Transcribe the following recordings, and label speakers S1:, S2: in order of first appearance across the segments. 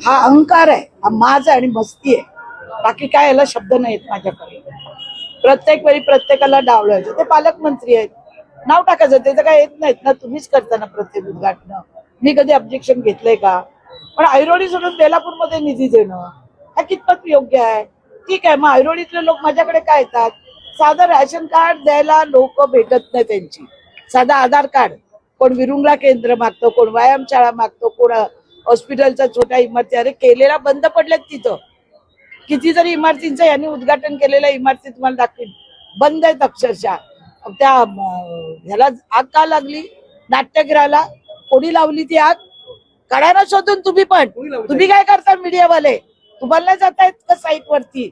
S1: हा अहंकार आहे, हा माज आहे आणि मस्ती आहे. बाकी काय याला शब्द नाहीत माझ्याकडे. प्रत्येक वेळी प्रत्येकाला डावलायचं. ते पालकमंत्री आहेत, नाव टाकायचं, त्याचं काय येत नाहीत ना. तुम्हीच करता ना प्रत्येक उद्घाटन. मी कधी ऑब्जेक्शन घेतलंय का? पण ऐरोली सोडून बेलापूरमध्ये निधी देणं हा कितपत योग्य आहे? ठीक आहे, मग ऐरोलीतले लोक माझ्याकडे काय येतात? साधं रॅशन कार्ड द्यायला लोक भेटत नाही त्यांची. साधं आधार कार्ड. कोण विरुंगला केंद्र मागतो, कोण व्यायामशाळा मागतो, कोण हॉस्पिटलच्या छोट्या इमारती. अरे केलेला बंद पडल्यात तिथं. कितीतरी इमारतींचं यांनी उद्घाटन केलेल्या इमारती तुम्हाला दाखवीन, बंद आहेत अक्षरशः. त्या ह्याला आग का लागली? नाट्यगृहाला कोणी लावली ती आग? काढा ना शोधून तुम्ही. पण तुम्ही काय करता मीडियावाले? तुम्हाला नाही जाता येत का साईट वरती?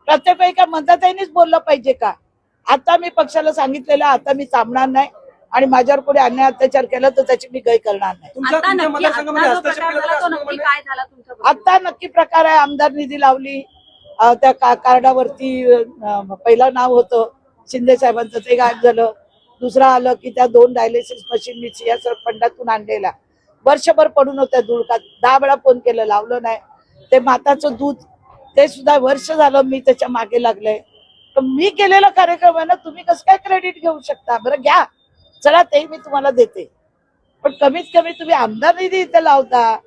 S1: प्रत्येक वेळी का मंदाताईंनीच बोललं पाहिजे का? आता मी पक्षाला सांगितलेलं, आता मी थांबणार नाही आणि माझ्यावर कोणी अन्याय अत्याचार केला तर त्याची मी काही करणार नाही. आता नक्की प्रकार आहे. आमदार निधी लावली, त्या कार्डावरती पहिलं नाव होतं शिंदे साहेबांचं, ते गायब झालं. दुसरं आलं की त्या 2 डायलिसिस मशीन मी सियासर फंडातून आणलेला, वर्षभर पडून होत्या दुडकात. 10 वेळा फोन केलं, लावलं नाही. ते माताचं दूध, ते सुद्धा वर्ष झालं मी त्याच्या मागे लागलंय. तर मी केलेला कार्यक्रम आहे ना, तुम्ही कसं काय क्रेडिट घेऊ शकता? बरं घ्या, चला ते मी तुम्हाला देते. पण कमीत कमी तुम्ही आमदार निधी इथे लावता.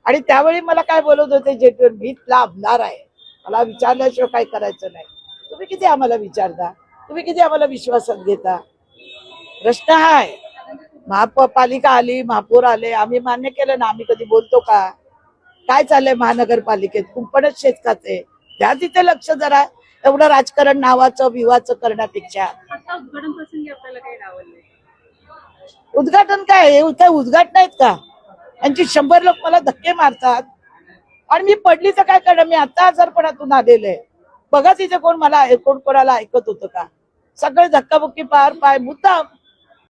S1: आणि त्यावेळी मला काय बोलत होते जेटवर, मी इथला आमदार आहे, मला विचारल्याशिवाय काय करायचं नाही. तुम्ही किती आम्हाला विचारता? तुम्ही किती आम्हाला विश्वासात घेता? प्रश्न हा आहे. महापालिका आली, महापौर आले, आम्ही मान्य केलं ना. आम्ही कधी बोलतो का? काय चाललंय महानगरपालिकेत? कुंपणच शेतकाचे. द्या तिथे लक्ष जरा. एवढं राजकारण नावाचं विवाचं करण्यापेक्षा.
S2: उद्घाटन प्रसंगी आपल्याला काही आवडले?
S1: उद्घाटन काय उद्घाटन आहेत का? यांची 100 लोक मला धक्के मारतात आणि मी पडली तर काय करणार? मी आता आजारपणातून आलेले. बघा तिथे कोण मला कोणाला ऐकत होतं का? सगळे धक्काबुक्की पार पाय मुद्दाम